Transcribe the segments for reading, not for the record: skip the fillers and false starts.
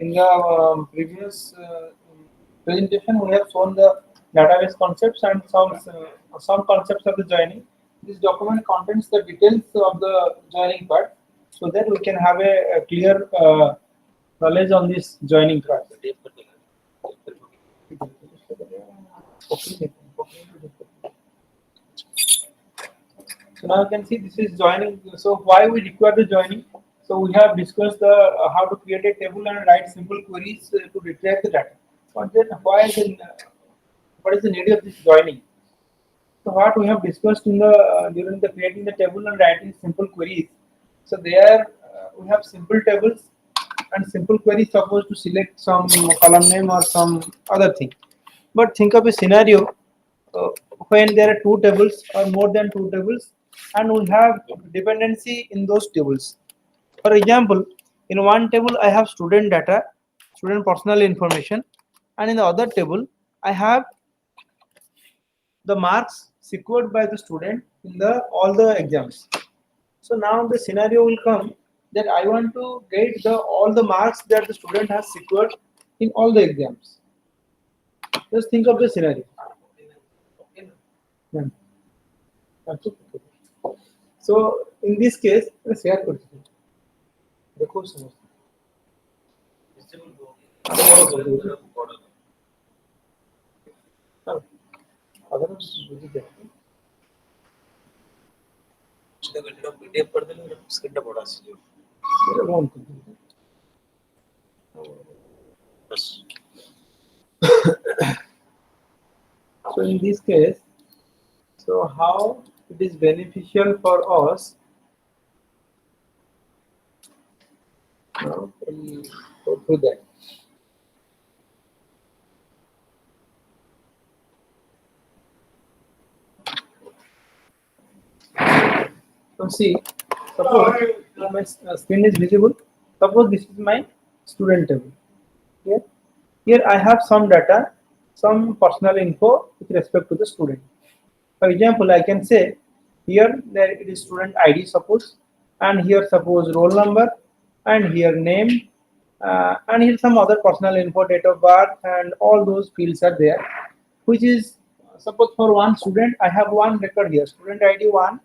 in the previous presentation, we have shown the database concepts and some concepts of the joining. This document contains the details of the joining part, so that we can have a clear knowledge on this joining part. So now you can see this is joining. So why we require the joining? So we have discussed the how to create a table and write simple queries to retrieve the data. But then what is the need of this joining? So what we have discussed in the during the creating the table and writing simple queries. So there we have simple tables and simple queries supposed to select some column name or some other thing. But think of a scenario uh, when there are two tables or more than two tables, and we have dependency in those tables. For example, in one table I have student data, student personal information, and in the other table I have the marks secured by the student in the all the exams. So now the scenario will come that I want to get the all the marks that the student has secured in all the exams. Just think of the scenario. Yeah. So in this case, let's share करते हैं. देखो समझ. अगर हम बुझी जाए. PDF कर देंगे स्क्रीन टा बड़ा सी जो. मेरे फोन को. बस. So in this case, so how it is beneficial for us? Now we go through that. So see, suppose my screen is visible. Suppose this is my student table. Here I have some data, some personal info with respect to the student. For example, I can say here there it is student ID suppose, and here suppose roll number, and here name, and here some other personal info, date of birth, and all those fields are there. Which is suppose for one student I have one record here, student ID 1,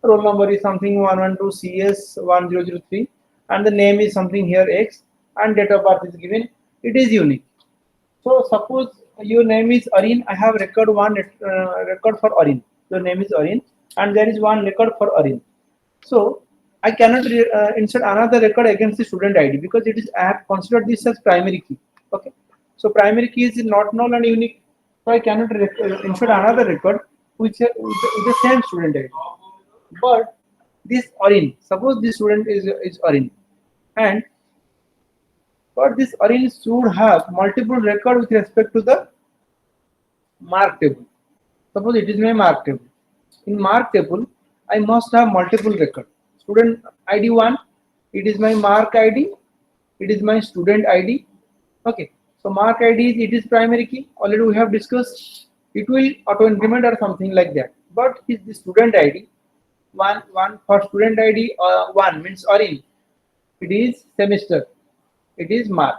roll number is something 112 CS 1003, and the name is something here X, and date of birth is given. It is unique. So suppose your name is Arin, I have record one record for Arin. Your name is Arin, and there is one record for Arin. So I cannot insert another record against the student ID because it is I have considered this as primary key. Okay. So primary key is not null and unique. So I cannot insert another record with the same student ID. But this Arin, suppose this student is Arin, and but this Arin should have multiple record with respect to the mark table. Suppose it is my mark table. In mark table, I must have multiple record. Student ID 1, it is my mark ID, it is my student ID. Okay. So mark ID is it is primary key. Already we have discussed. It will auto increment or something like that. But is the student ID one for student ID 1 means Arin. It is semester. It is mark.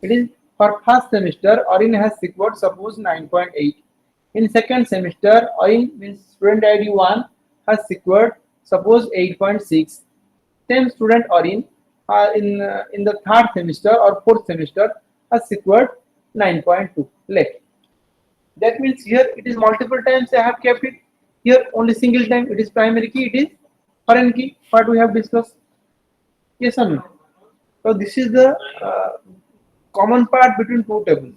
It is for first semester, Arin has secured suppose 9.8. In second semester, Arin means student ID 1 has secured suppose 8.6. Same student Arin in the third semester or fourth semester has secured 9.2. Left. That means here it is multiple times I have kept it. Here only single time it is primary key. It is foreign key. What we have discussed. Yes or no? So this is the common part between two tables.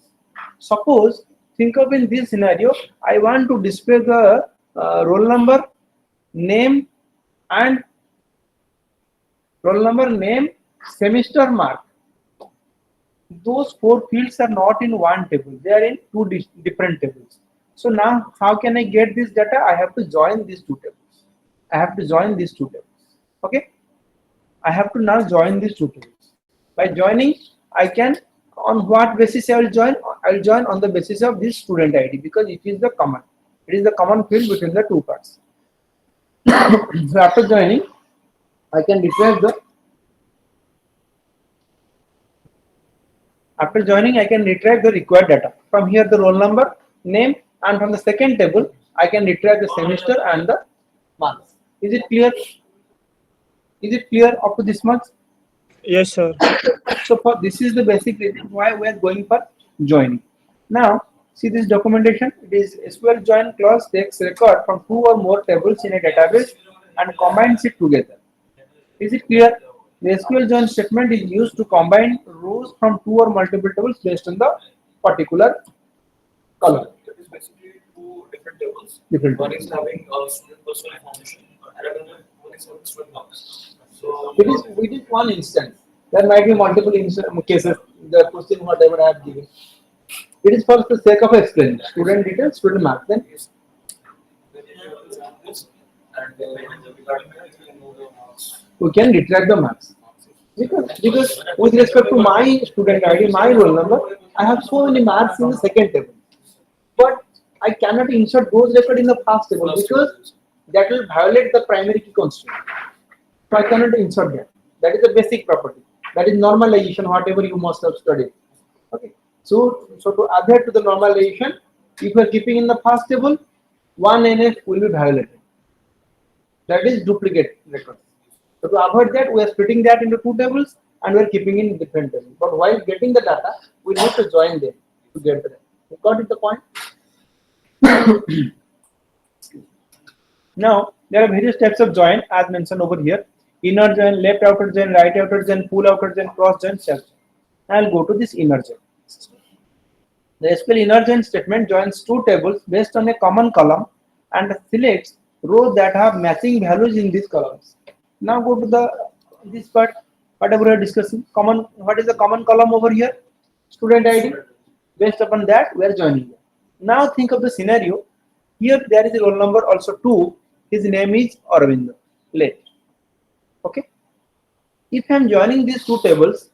Suppose think of in this scenario, I want to display the roll number, name, and roll number, name, semester mark. Those four fields are not in one table; they are in two different tables. So now, how can I get this data? I have to join these two tables. I have to join these two tables. Okay. I have to now join these two tables. By joining, I can on what basis I will join? I will join on the basis of this student ID because it is the common. It is the common field between the two parts. So after joining, I can replace the After joining, I can retrieve the required data. From here, the roll number, name, and from the second table, I can retrieve the semester and the months. Is it clear? Is it clear up to this much? Yes, sir. So for this is the basic reason why we are going for joining. Now see this documentation. It is SQL join clause takes record from two or more tables in a database and combines it together. Is it clear? The SQL join statement is used to combine rows from two or multiple tables based on the particular column. It is basically two different tables. Different One tables. is having student personal information, and another one is having student marks. So It is within one instance. There might be multiple cases. The question whatever I have given. It is for the sake of explaining. Student details, student marks. Then when you have this, and regarding that, you can know the marks. we can retract the marks. Because with respect to my student ID, my roll number, I have so many marks in the second table. But I cannot insert those records in the first table because that will violate the primary key constraint. So I cannot insert that. That is a basic property. That is normalization, whatever you must have studied. Okay. So to adhere to the normalization, if you are keeping in the first table, one NF will be violated. That is duplicate records. So to avoid that, we are splitting that into two tables and we are keeping in different tables. But while getting the data, we need to join them to get the data. You got it the point? Now there are various types of join as mentioned over here. Inner join, left outer join, right outer join, pull outer join, cross join, self join. I'll go to this inner join. The SQL inner join statement joins two tables based on a common column and selects rows that have matching values in these columns. Now go to the this part, whatever we are discussing. Common, what is the common column over here? Student ID. Based upon that, we are joining them. Now think of the scenario. Here there is a roll number also 2. His name is Aravind. Late. Okay. If I am joining these two tables,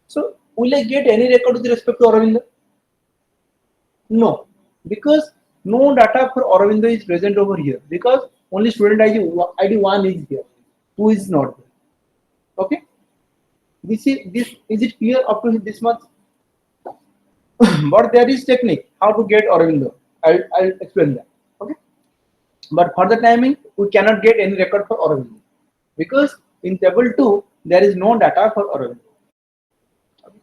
so will I get any record with respect to Aravind? No, because no data for Aravind is present over here because only student ID 1 is here, 2 is not there. Okay. This is it clear up to this much? But there is technique how to get Aravind. I'll explain that. Okay. But for the timing, we cannot get any record for Aravind because in table 2 there is no data for Aravind. Okay.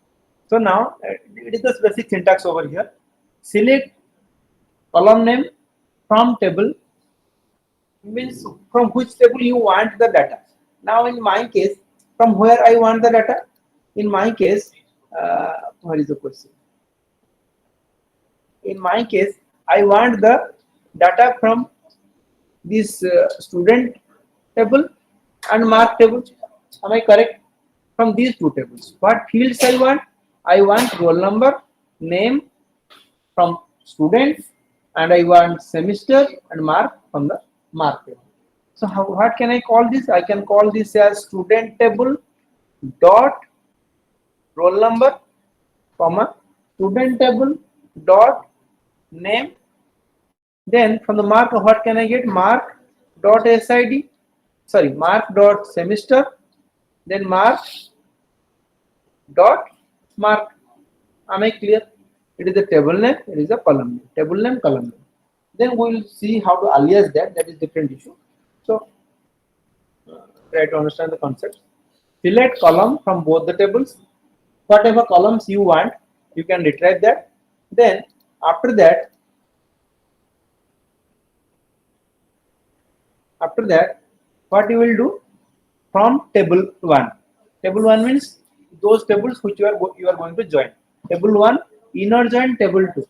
So now it is the basic syntax over here. Select column name from table means from which table you want the data. Now in my case, from where I want the data? In my case, what is the question? In my case, I want the data from this student table and mark table. Am I correct? From these two tables. What fields I want? I want roll number, name from student, and I want semester and mark from the mark table. So what can I call this? I can call this as student table dot roll number, comma student table dot name. Then from the mark, what can I get? Mark dot SID, sorry, mark dot semester, then mark dot mark. Am I clear? It is the table name, it is a column name, table name, column name. Then we will see how to alias that. That is different issue. So try to understand the concept. Select column from both the tables. Whatever columns you want, you can retrieve that. Then after that, what you will do from table 1. Table 1 means those tables which you are going to join. Table 1 inner join table 2.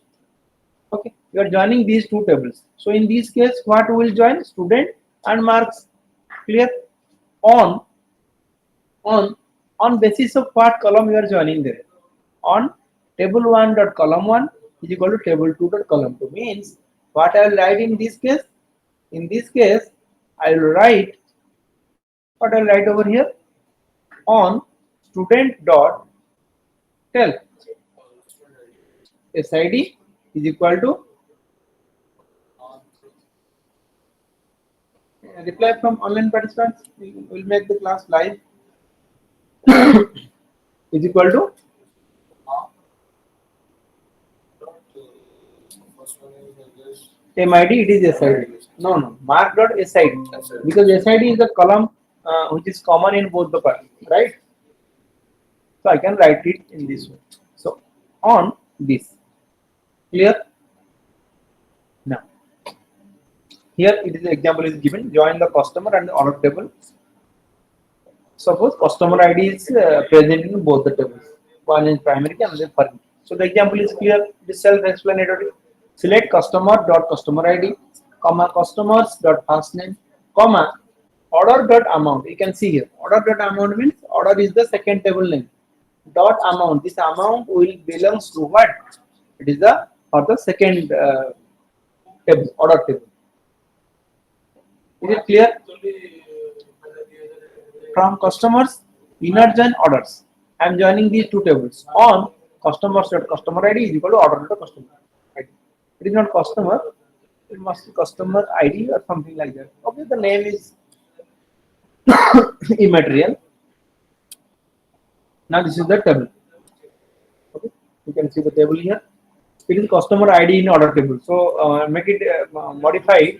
Okay, you are joining these two tables. So in this case, what we will join? Student and marks. Clear? On basis of what column you are joining there. On table 1 dot column 1 is equal to table 2 dot column 2 means what I will write in this case? In this case, I will write what I will write over here on student dot tell SID is equal to reply from online participants. We will make the class live. is equal to First one is just MID, it is SID. No, mark dot SID, because SID is the column which is common in both the parts, right? So I can write it in this way. So on this, clear? Now here it is example is given. Join the customer and the order table. Suppose customer ID is present in both the tables. One is primary key and the per key. So the example is clear. This self-explanatory. Select customer dot customer ID, comma customers dot first name, comma order dot amount. You can see here. Order dot amount means order is the second table name. Dot amount. This amount will belongs to what? It is the for the second table, order table. Is it clear? From customers, inner join orders. I am joining these two tables. On customers dot customer ID is equal to order dot customer ID. It is not customer. It must be customer ID or something like that. Okay, the name is immaterial. Now this is the table. Okay, you can see the table here. It is customer ID in order table. So make it modify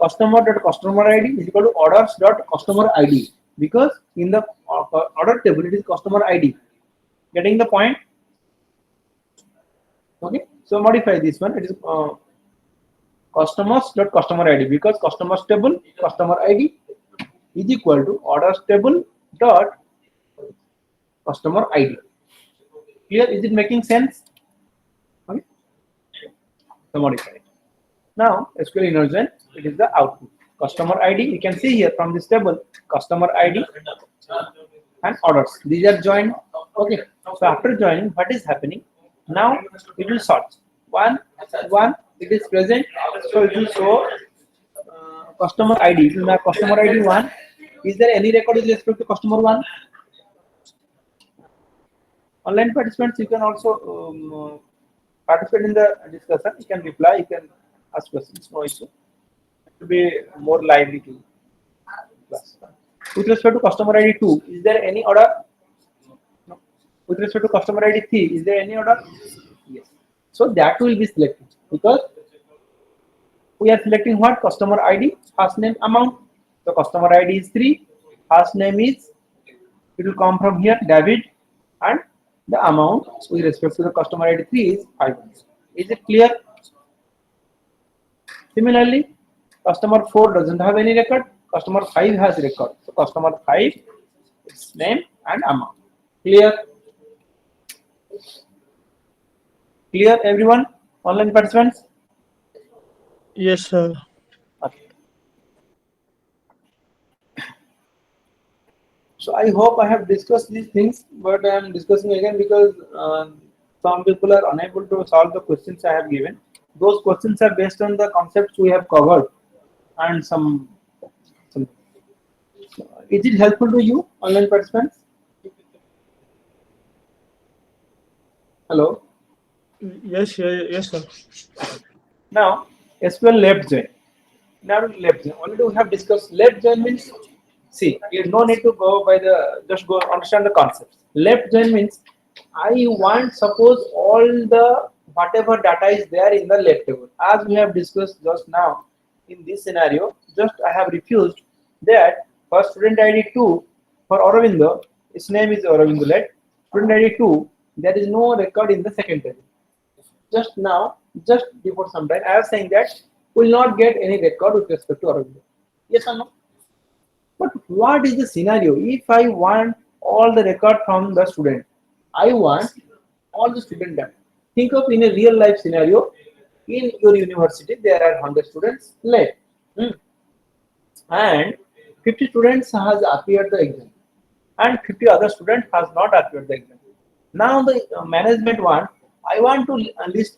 customer dot customer ID is equal to orders dot customer ID, because in the order table it is customer ID. Getting the point? Okay. So modify this one. It is customers dot customer ID, because customers table customer ID is equal to orders table dot customer ID. Clear? Is it making sense? Okay. So modify it. Now SQL inner join, it is the output. Customer ID, you can see here from this table, customer ID and orders. These are joined. Okay. So after joining, what is happening? Now it will sort. One, it is present. So it will show customer ID. It will map customer ID 1. Is there any record with respect to customer 1? Online participants, you can also participate in the discussion. You can reply, you can ask questions, no issue. It will be more lively to class. With respect to customer ID 2, is there any order? No. With respect to customer ID 3, is there any order? Yes. So that will be selected, because we are selecting what? Customer ID, first name, amount. So customer ID is 3, first name is, it will come from here, David, and the amount with respect to the customer ID 3 is 500. Is it clear? Similarly, customer 4 doesn't have any record, customer 5 has record. So customer 5, its name and amount. Clear? Clear everyone? Online participants? Yes, sir. Okay. So I hope I have discussed these things, but I am discussing again because some people are unable to solve the questions I have given. Those questions are based on the concepts we have covered and some. Is it helpful to you, online participants? Hello. Yes, sir. Now SQL left join. Now left join. Already we have discussed left join means. See, you no need to go by the, just go understand the concepts. Left join means I want, suppose all the whatever data is there in the left table, as we have discussed just now. In this scenario, just I have refused that for student ID 2 for Aurobindo, his name is Aurobindo, let student ID 2, there is no record in the second table. Just now, just before some time, I was saying that will not get any record with respect to Aurobindo. Yes or no? But what is the scenario? If I want all the record from the student, I want all the student data. Think of in a real life scenario. In your university, there are 100 students left, and 50 students has appeared the exam, and 50 other students has not appeared the exam. Now the management want, I want to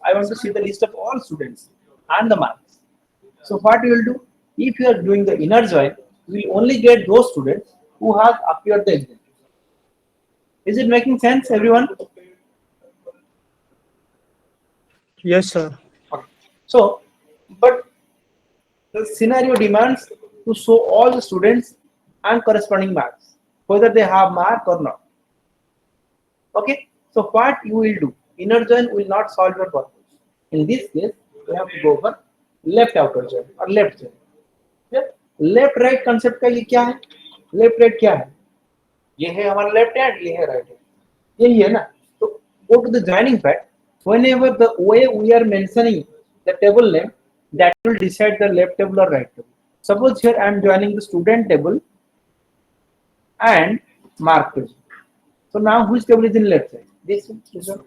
I want to see the list of all students and the marks. So what you will do? If you are doing the inner join, you will only get those students who have appeared the exam. Is it making sense, everyone? Yes, sir. Okay. So, but the scenario demands to show all the students and corresponding marks, whether they have mark or not. Okay, so what you will do? Inner join will not solve your problem. In this case, you have to go for left outer join or left join. Left right concept का ये क्या है? Left right क्या है? ये है हमारा left hand, ये है राइट हैंड, यही है ना. तो go to the joining part. Whenever the way we are mentioning the table name, that will decide the left table or right table. Suppose here I am joining the student table and mark table. So now which table is in left side? This one.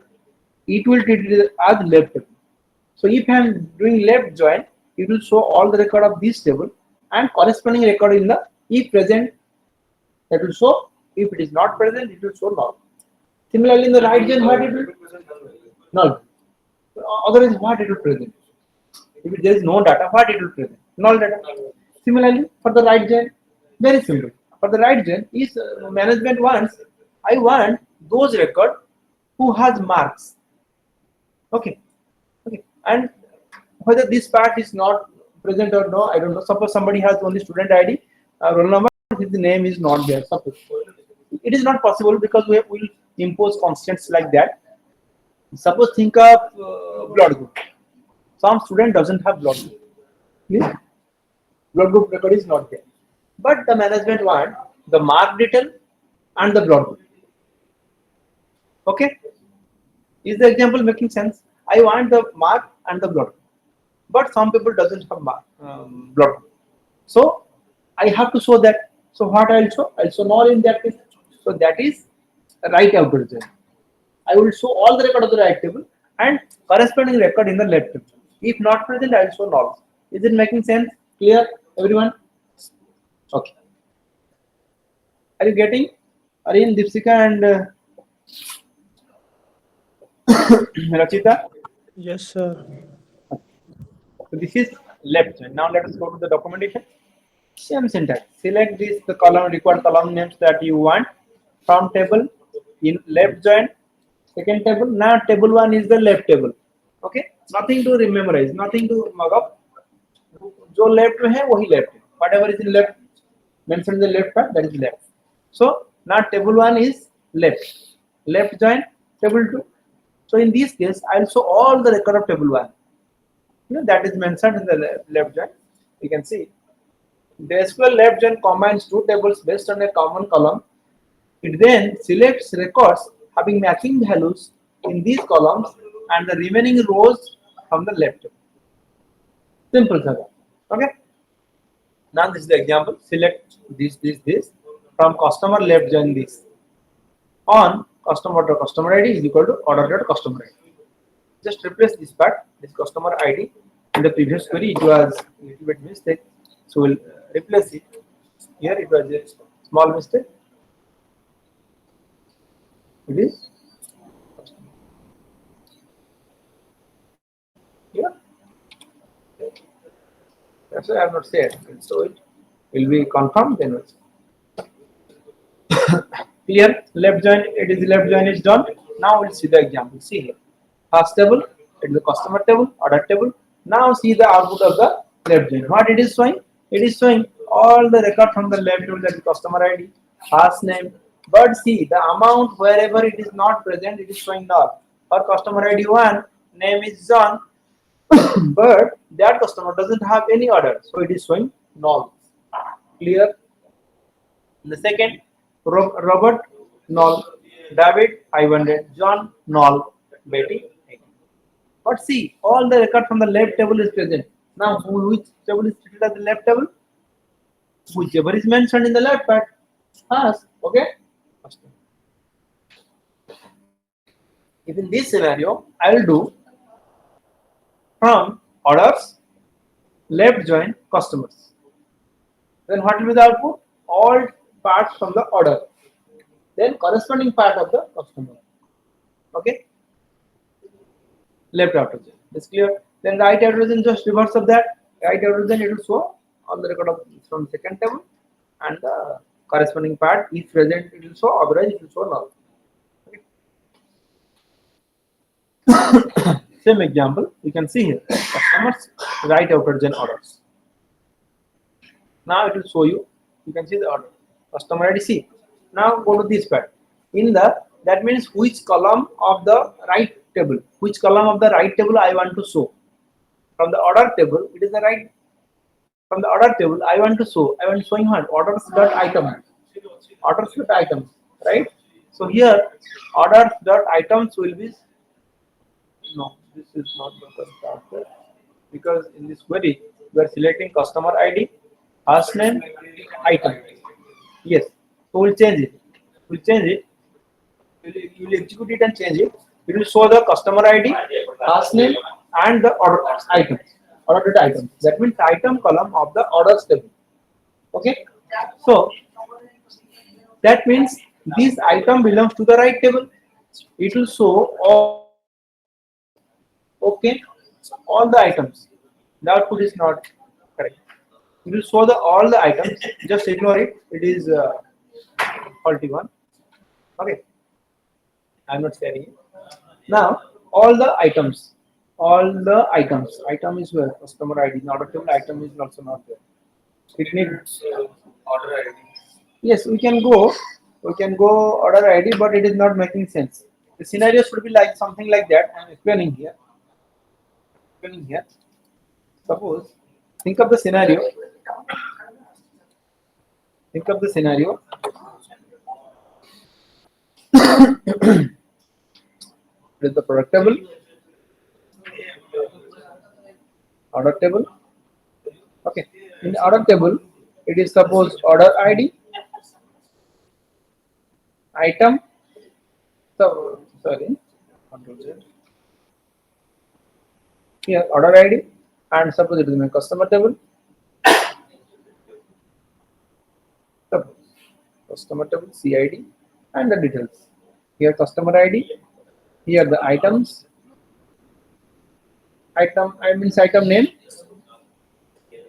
It will treat it as left table. So if I am doing left join, it will show all the record of this table and corresponding record in the if present, that will show. If it is not present, it will show null. Similarly, in the right join, what it will null. Otherwise, what it will present? If there is no data, what it will present? Null data. Similarly, for the right join, very simple. For the right join, is management wants, I want those record who has marks. Okay, okay, and whether this part is not present or no, I don't know. Suppose somebody has only student ID, roll number, his name is not there. Suppose it is not possible because we will impose constants like that. Suppose think of blood group. Some student doesn't have blood group. Yes? Blood group record is not there, but the management want the mark detail and the blood group. Okay, is the example making sense? I want the mark and the blood group, but some people doesn't have mark, blood group. So I have to show that. So what I'll show? I'll show null in that case. So that is right outer join. I will show all the record of the right table and corresponding record in the left table. If not present, I will show null. Is it making sense? Clear, everyone? Okay. Are you getting? Aryan, Dipsika, and Rachita? Yes, sir. So this is left join. Now let us go to the documentation. Same syntax. Select this the column required column names that you want from table in left join. Second table. Now table one is the left table. Okay. Nothing to memorize. Nothing to mug up. जो left में है वही left. Whatever is in left mentioned in the left part, that is left. So now table one is left. Left join table two. So in this case, I'll show all the record of table one. You know, that is mentioned in the left join. You can see the SQL left join combines two tables based on a common column. It then selects records having matching values in these columns and the remaining rows from the left. Simple, sir. Okay. Now this is the example. Select this from customer left join this on customer ID is equal to order.customer ID. Just replace this part, this customer ID. In the previous query, it was a little bit mistake, so we'll replace it. Here it was a small mistake. It is yeah. That's why I have not said. So it will be confirmed then. Clear? Left join. It is left join is done. Now we'll see the example. See here. First table. It is the customer table, order table. Now see the output of the left join. What it is showing? It is showing all the record from the left table, that is customer ID, first name. But see the amount wherever it is not present, it is showing null. For customer ID 1, name is John, but that customer doesn't have any order, so it is showing null. Clear? The second, Robert null, David 500, John null, Betty. But see, all the record from the left table is present. Now, which table is treated as the left table? Whichever is mentioned in the left part. Okay. If in this scenario, I will do from orders, left join customers. Then what will be the output? All parts from the order. Then corresponding part of the customer. Okay. Left outer join. It's clear. Then right outer join, just reverse of that. Right outer join, it will show on the record of from second table and the corresponding part. If present, it will show. Otherwise, it will show null. Okay. Same example. You can see here. Customers right outer join orders. Now it will show you. You can see the order. Customer ID C. Now go to this part. In the That means which column of the right table, which column of the right table I want to show. From the order table, it is the right. From the order table, I want to show. I want showing what orders dot items. Orders dot items, right? So here orders dot items will be no. This is not the correct answer because in this query we are selecting customer ID, first name, item. Yes, so we'll change it. We'll change it. You will execute it and change it. It will show the customer ID, last name, and the order items. Ordered items. That means item column of the orders table. Okay. So that means this item belongs to the right table. It will show all. Okay, all the items. The output is not correct. It will show the all the items. Just ignore it. It is faulty one. Okay. I'm not sharing it. Now, all the items. Item is where customer ID, not a table item is also not there. It needs. Order ID. Yes, we can go order ID, but it is not making sense. The scenario should be like something like that. I'm explaining here. Explaining here. Suppose, think of the scenario. Think of the scenario. It is the product table, order table. Okay. In the order table, it is suppose order ID, item. So sorry. Control Z. Here order ID, and suppose it is my customer table. Suppose customer table CID and the details. Here customer ID. Here the items. Item I means item name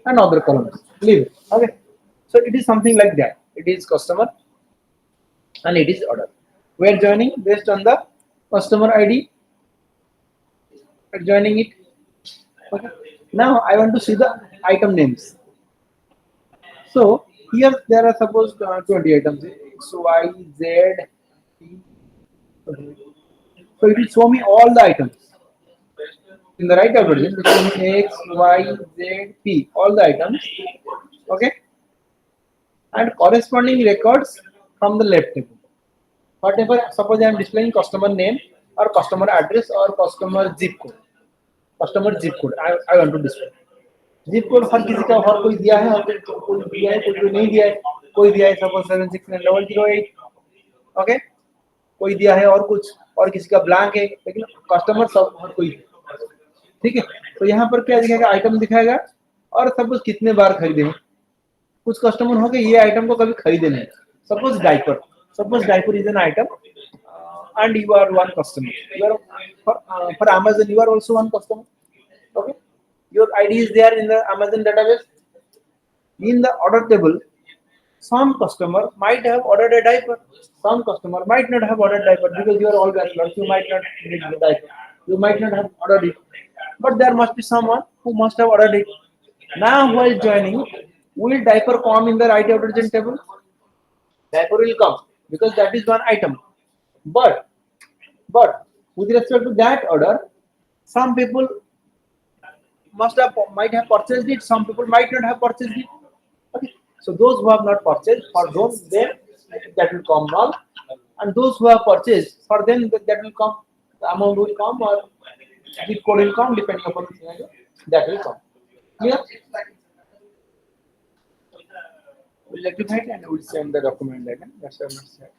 and other columns. Leave it. Okay. So it is something like that. It is customer and it is order. We are joining based on the customer ID. We are joining it. Okay. Now I want to see the item names. So here there are suppose 20 items. X, Y, Z, T. Okay. So it will show me all the items. In the right algorithm, it will show me X, Y, Z, P, all the items. Okay. And corresponding records from the left table. Whatever, suppose I am displaying customer name or customer address or customer zip code. Customer zip code I want to display. zip code हर किसी का हर कोई दिया है और कोई दिया है कोई नहीं दिया है कोई दिया है suppose 76908 ओके कोई दिया है और किसी का ब्लैंक है लेकिन कस्टमर सब हर कोई ठीक है तो यहाँ पर क्या दिखाएगा आइटम दिखाएगा और सपोज कितने बार खरीदे हैं कुछ कस्टमर हो गए ये आइटम को कभी खरीदे नहीं suppose diaper is an item and you are one customer you are for Amazon you are also one customer okay your ID is there in the Amazon database in the order table some customer might have ordered a diaper some customer might not have ordered diaper because you are all bachelors you might not need the diaper you might not have ordered it but there must be someone who must have ordered it now while joining will diaper come in the right origin table diaper will come because that is one item but with respect to that order some people might have purchased it some people might not have purchased it okay so those who have not purchased for those them that will come null and those who have purchased for them that will come the amount will come or zip code will come depending upon the scenario that will come clear we'll rectify it and we'll send the document later that's what I'm saying.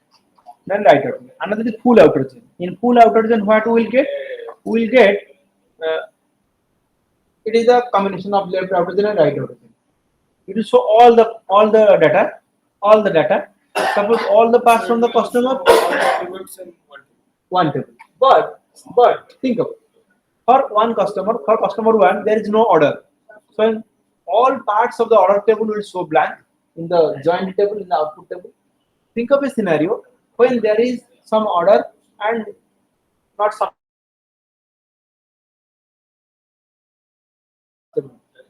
Then right outer. Another is full outer chain. In full outer chain, what we will get? We will get it is a combination of left outer chain and right outer chain. It will show all the data. Suppose all the parts from the customer one table. But think of it. For customer one, there is no order. So all parts of the order table will show blank in the joined table in the output table. Think of a scenario when there is some order and not some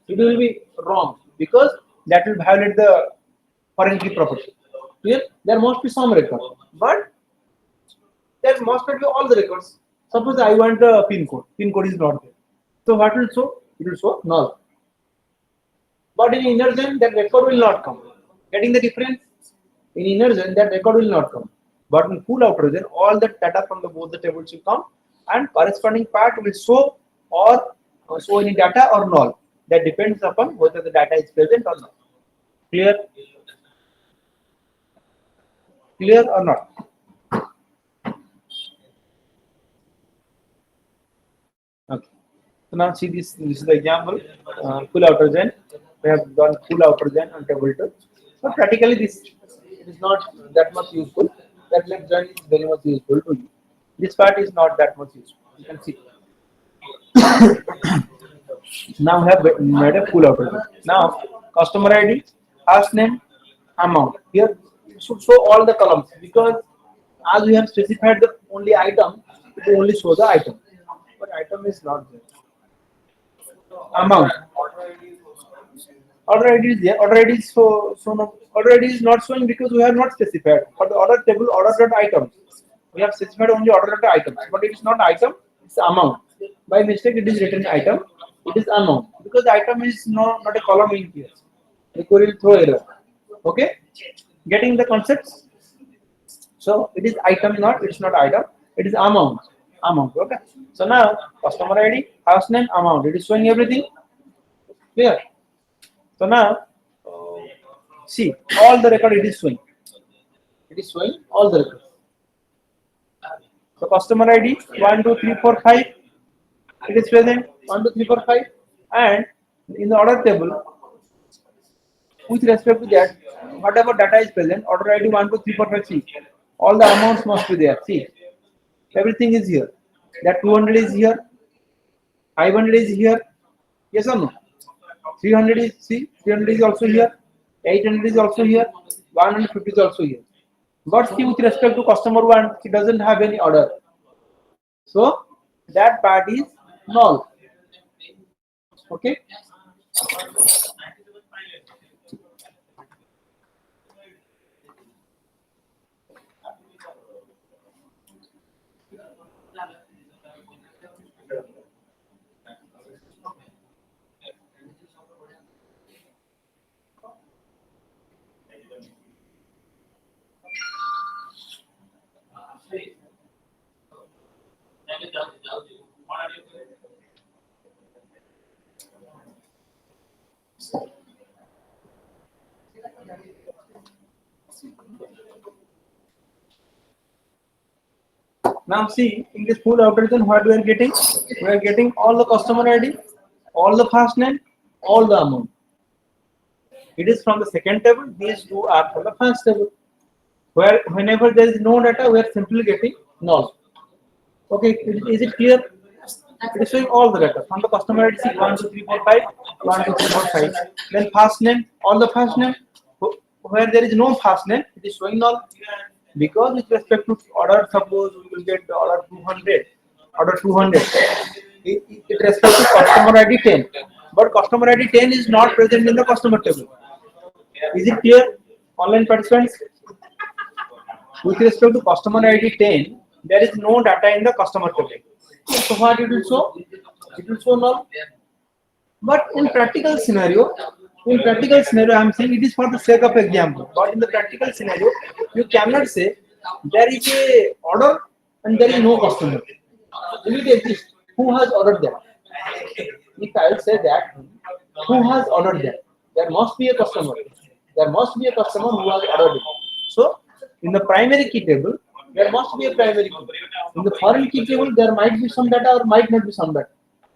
it will be wrong because that will violate the foreign key property. Here there must be some record, but there must not be all the records. Suppose I want a pin code. Pin code is not there. So what will show? It will show null. But in inner gen, that record will not come. Getting the difference? In inner gen, that record will not come. But in full outer gen, all the data from the both the tables will come, and corresponding part will show or show any data or null. That depends upon whether the data is present or not. Clear? Clear or not? Okay. So now see this. This is the example. Full outer gen. We have done full outer gen on table 2. So practically this it is not that much useful. That left gen is very much useful to you. This part is not that much useful. You can see. Now we have made a full outer gen. Now customer ID, first name, amount. Here it should show all the columns because as we have specified the only item, it will only show the item. But item is not there. Amount. Order ID is there. Order ID is order ID is not showing because we have not specified. For the order table, order dot items. We have specified only order dot items, but it is not item, it's amount. By mistake it is written item, it is amount. Because the item is not a column in here. The query will throw error. Okay? Getting the concepts? So it is item not, it's not item, it is amount. Amount. Okay. So now customer ID, house name, amount. It is showing everything. Clear? So now see all the record it is showing. It is showing all the records. So customer ID 1, 2, 3, 4, 5. It is present 1, 2, 3, 4, 5. And in the order table, with respect to that, whatever data is present, order ID 1, 2, 3, 4, 5, 6. All the amounts must be there. See, everything is here. That 200 is here, 500 is here. Yes or no? 300 is, see, 300 is also here, 800 is also here, 150 is also here. But see, with respect to customer one, he doesn't have any order. So that part is null. Okay. Now see, in this full operation, what we are getting? We are getting all the customer ID, all the first name, all the amount. It is from the second table. These two are from the first table. Where whenever there is no data, we are simply getting null. Okay, is it clear? It is showing all the data from the customer ID. See 1, 2, 3, 4, 5, 1, 2, 3, 4, 5. Then first name, all the first name. Where there is no first name, it is showing null. Because with respect to order, suppose we will get the order 200, order 200. It respects to customer ID 10, but customer ID 10 is not present in the customer table. Is it clear, online participants? With respect to customer ID 10, there is no data in the customer table. So what it will show? It will show null. But in practical scenario, I am saying it is for the sake of example. But in the practical scenario, you cannot say there is a order and there is no customer. Will it exist? Who has ordered that? If I will say that, who has ordered that? There must be a customer. There must be a customer who has ordered it. So, in the primary key table, there must be a primary key. In the foreign key table, there might be some data or might not be some data.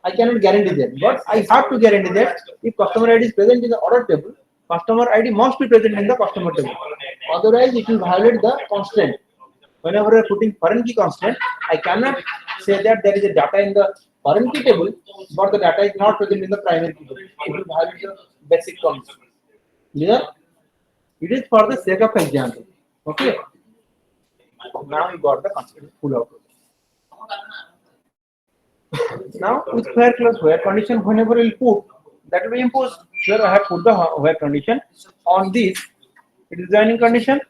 I cannot guarantee that, but I have to guarantee that if customer ID is present in the order table, customer ID must be present in the customer table. Otherwise, it will violate the constraint. Whenever we are putting foreign key constraint, I cannot say that there is a data in the foreign key table, but the data is not present in the primary key table. It will violate the basic concept. Clear? It is for the sake of example. Okay. Now you got the concept full out. Now with where clause where condition, whenever we will put, that will be imposed. Here I have put the where condition on this. It is joining condition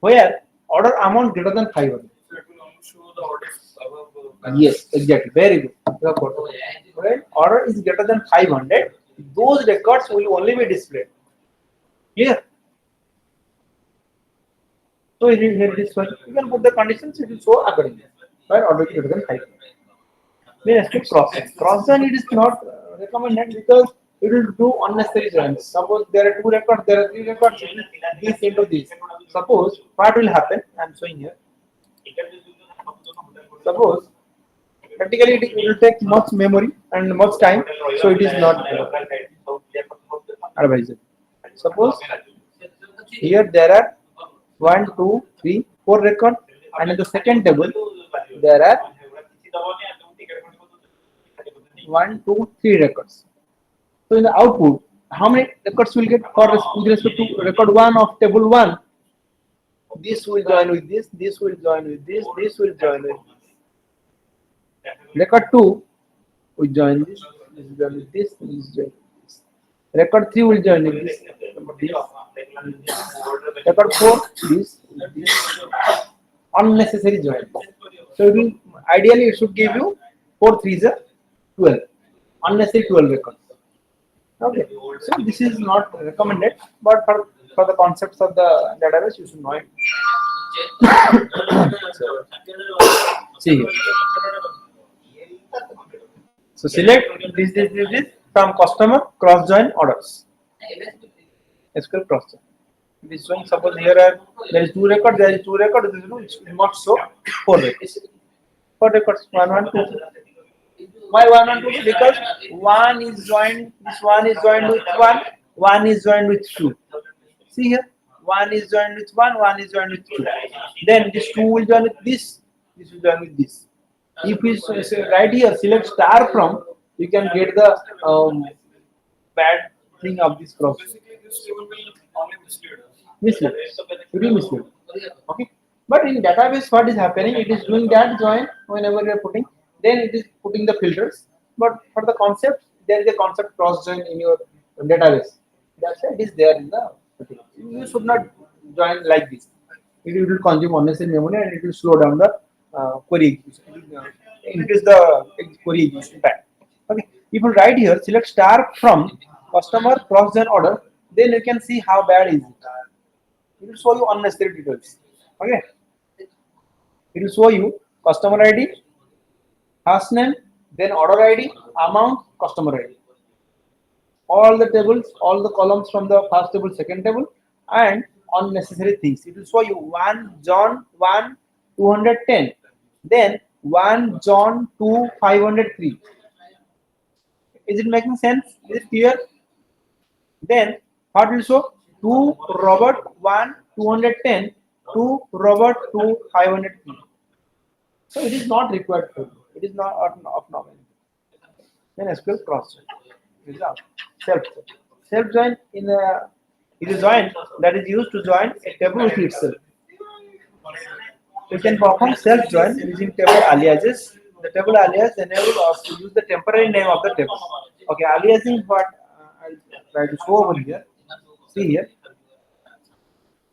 where order amount greater than 500. show the orders above. Yes, exactly. Very good. You have got it. Right? Order is greater than 500. Those records will only be displayed. Clear? So here it is. You can put the conditions. It will show accordingly. Right? Order is greater than 500. Then escape cross-join. Cross-join it is not recommended because it will do unnecessary joins. Suppose there are two records, there are three records. It will this into this. Suppose what will happen? I am showing here. Suppose practically it will take much memory and much time, so it is not advisable. Suppose here there are 1, 2, 3, 4 records, and in the second table there are 1, 2, 3 records. So in the output, how many records will get for with respect to record 1 of table 1? This will join with this will join with this will join with this. Record 2 will join this will join with this will join with this. Record 3 will join with this. Record 4 this unnecessary join. So it will, ideally it should give you 4 3s are 12. Unnecessary 12 records. Okay, so this is not recommended, but for the concepts of the database, you should know it. See here. So select this from customer cross join orders. SQL cross join. This one, suppose here there is 2 records, there is 2 records. This will not show 4 records. 4 records 1 1 2. Why 1 and 2? Because one is joined. This one is joined with one is joined with 2. See here, one is joined with one is joined with 2. Then this 2 will join with this will join with this. If we say right here, select star from, you can get the bad thing of this process. Basically, this will be only mislead. Mislead. It will mislead. Okay. But in database, what is happening? It is doing that join whenever you are putting. Then it is putting the filters. But for the concept, there is a concept cross join in your database. That's why it is there in the. You should not join like this. It will consume unnecessary memory and it will slow down the query execution. It will increase the query execution time. Okay. If you write here, select star from customer cross join order, then you can see how bad is it. It will show you unnecessary details. Okay. It will show you customer ID, hash name, then order ID, amount, customer ID. All the tables, all the columns from the first table, second table, and unnecessary things. It will show you 1 John 1 210, then 1 John 2 503. Is it making sense? Is it clear? Then what will show 2 Robert 1 210, 2 Robert 2 503. So it is not required for you. It is not of normal. Then SQL cross join. Self join in a it is join that is used to join a table with itself. You can perform self join using table aliases. The table alias enable us to use the temporary name of the table. Okay, aliasing is what I'll try to show over here. See here.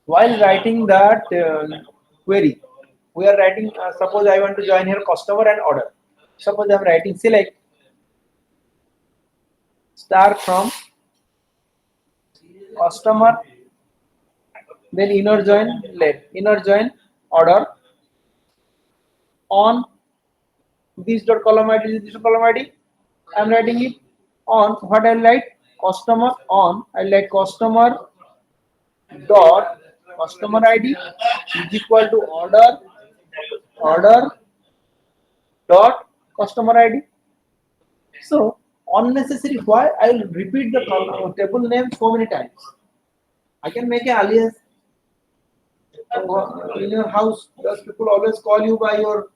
While writing that query, we are writing. Suppose I want to join here customer and order. Suppose I am writing select star from customer, then inner join order on this dot column ID, this column ID. I am writing it on what I write customer on. I write customer dot customer ID is equal to order dot customer ID. So unnecessary. Why I will repeat the table name so many times? I can make an alias. In your house, does people always call you by your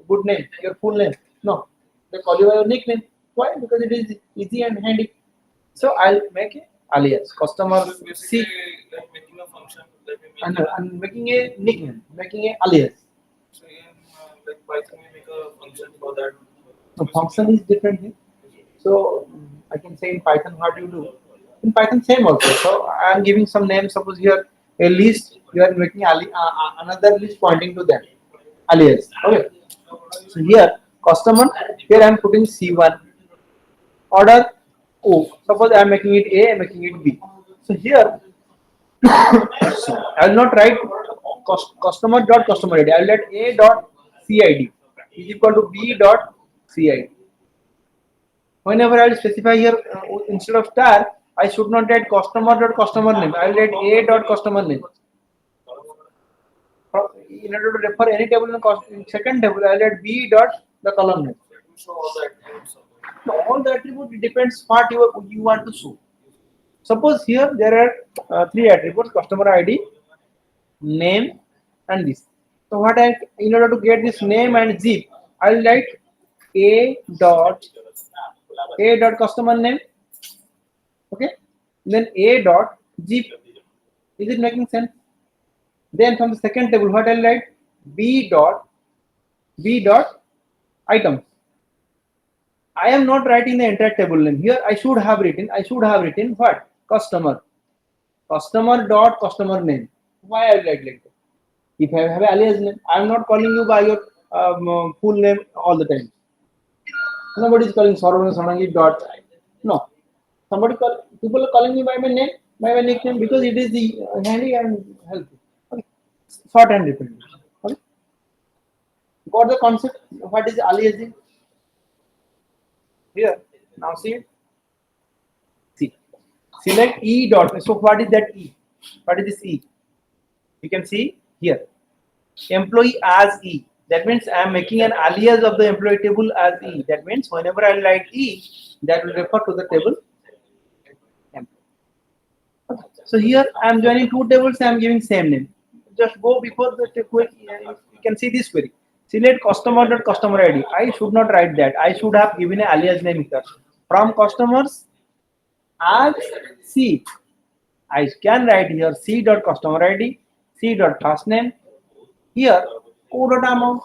good name, your full name? No, they call you by your nickname. Why? Because it is easy and handy. So I'll make an alias. Customer So C, basically, like making a function that we make. and making a nickname, making an alias. So in like Python, we make a function for that. The function is different here. So I can say in Python what you do. In Python same also. So I am giving some names. Suppose here a list, you are making another list pointing to that. alias. Okay. So here customer, here I am putting C1 order O. Suppose I am making it A, I am making it B. So here I will not write customer dot customer ID. I will let A dot CID is equal to B dot CID. Whenever I will specify here instead of star, I should not write customer dot customer name. I will write A dot customer name. In order to refer any table in second table, I will write B dot the column name. So all the attributes of So all the attribute depends what you want to show. Suppose here there are three attributes: customer ID, name, and this. So what I, in order to get this name and zip, I will write a dot customer name. Okay, then a dot zip. Is it making sense? Then from the second table, what I will write b dot items. I am not writing the entire table name here. I should have written what? Customer dot customer name. Why I write like that? If I have an alias name, I am not calling you by your full name all the time. Nobody is calling Sarvan Sanangi dot. No, people are calling me by my name, by my nickname because it is the handy and helpful. Okay. Short and dependent. Okay. Got the concept? What is aliasing? Here. Now see it. See. Select E dot. So what is that E? What is this E? You can see here. Employee as E. That means I am making an alias of the employee table as E. That means whenever I write E, that will refer to the table. Okay. So here I am joining two tables. I am giving same name. Just go before the query. You can see this query. Select customer dot customer ID. I should not write that. I should have given an alias name here. From customers as C. I can write here C dot customer ID, C dot first name. Here O dot amount.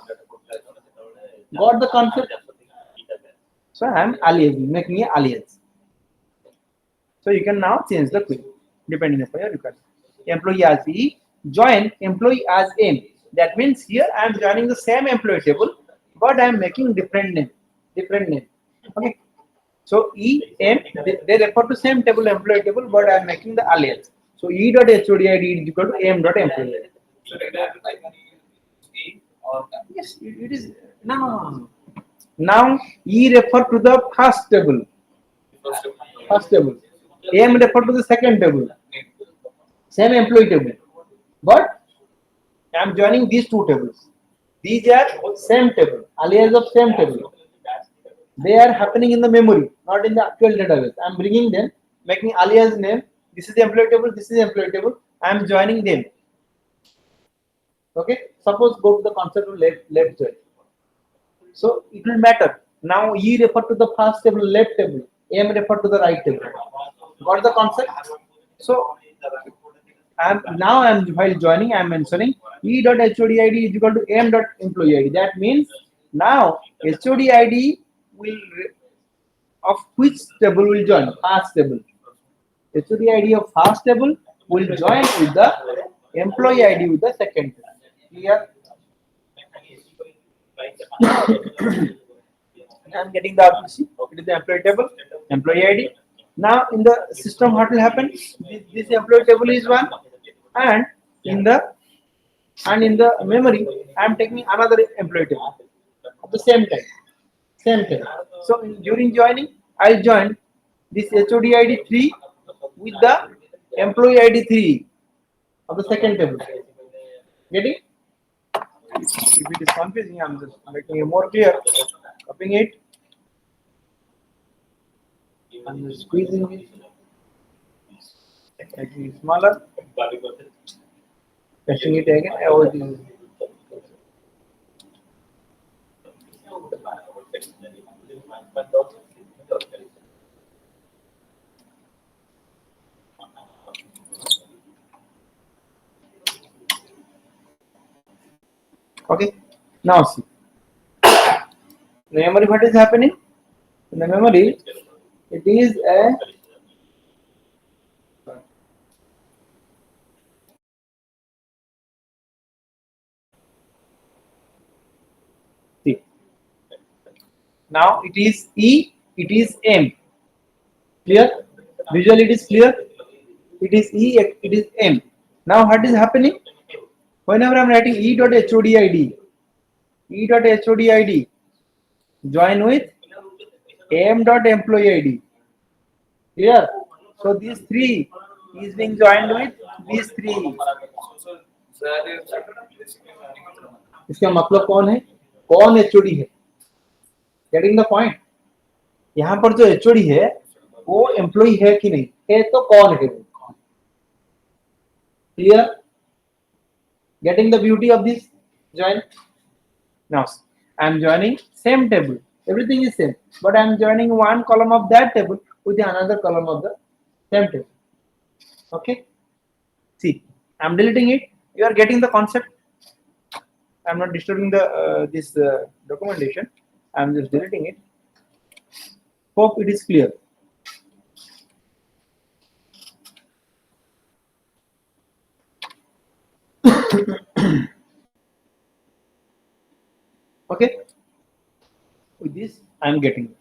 Got the concept? So I am aliasing, making an alias. So you can now change the query depending upon your request. Employee as E, join employee as M. That means here I am joining the same employee table, but I am making different name. Okay. So E, M, they refer to same table, employee table, but I am making the alias. So E dot HOD ID is equal to M dot employee ID. so data like E or Yes, it is. No. Now E refer to the first table. First table. M refer to the second table. Same employee table. But I am joining these two tables. These are same table, alias of same table. They are happening in the memory, not in the actual database. I am bringing them, making alias name. This is the employee table. This is the employee table. I am joining them. Okay. Suppose go to the concept of left join. So it will matter. Now E refer to the first table, left table. M refer to the right table. Got the concept? So while joining, I am mentioning E dot HOD ID is equal to M dot employee ID. That means now HOD ID will of which table will join? First table. HOD ID of first table will join with the employee ID with the second table. Clear? I am getting the output. See, it is the employee table, employee ID. Now in the system, what will happen? This employee table is one, and in the memory, I am taking another employee table at the same time. So during joining, I join this HOD ID 3 with the employee ID 3 of the second table. Getting? If it is confusing, I am just making it more clear. Copying it. I'm just squeezing it, making it smaller, pressing it again. Okay. Now see. Memory, what is happening? In the memory, it is a Now it is E, it is M. Clear? Visually it is clear. It is E, it is M. Now what is happening? Whenever I am writing E.HODID, E.HODID join with M.employee ID. Clear? So these three is being joined with these three. इसका मतलब कौन है? कौन HOD है? Getting the point? यहाँ पर जो HOD है वो एम्प्लॉय है कि नहीं है, तो कौन है? Clear? Getting the beauty of this join? Now I am joining same table. Everything is same, but I am joining one column of that table with the another column of the same table. Okay. See, I am deleting it. You are getting the concept. I am not disturbing the this documentation. I am just deleting it. Hope it is clear. Okay. With this, I am getting it.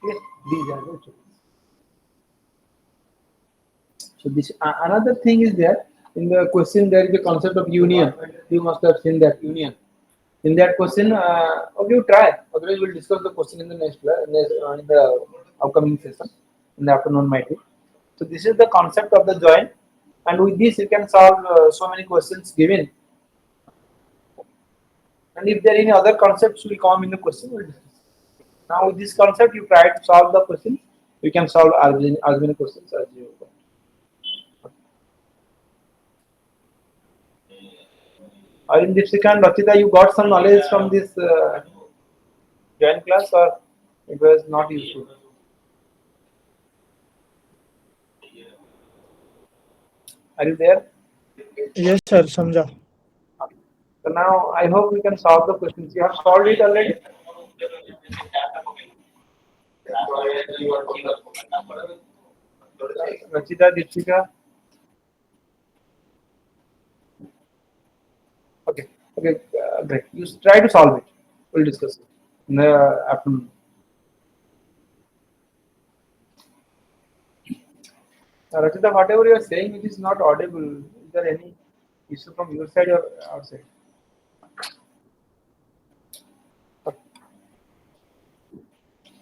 Yes, these are the tools. So this another thing is there in the question. There is the concept of union. You must have seen that union. In that question, okay, you try. Otherwise, we'll discuss the question in the next in the upcoming session in the afternoon, might be. So this is the concept of the join, and with this you can solve so many questions given. And if there are any other concepts will come in the question, we'll discuss. Now with this concept, you try to solve the question. You can solve as many questions as you want. Or in Dipsika and Rachita, you got some knowledge from this join class, or it was not useful? Are you there? Yes, sir. Samjha. So now I hope we can solve the questions. You have solved it already? Rachita, Dipsika? Okay, okay, great. You try to solve it. We'll discuss it in the afternoon. Rachita, whatever you are saying, it is not audible. Is there any issue from your side or outside? Okay.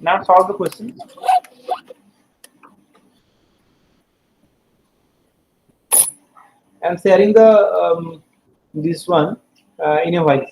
Now solve the question. I am sharing the this one in a while.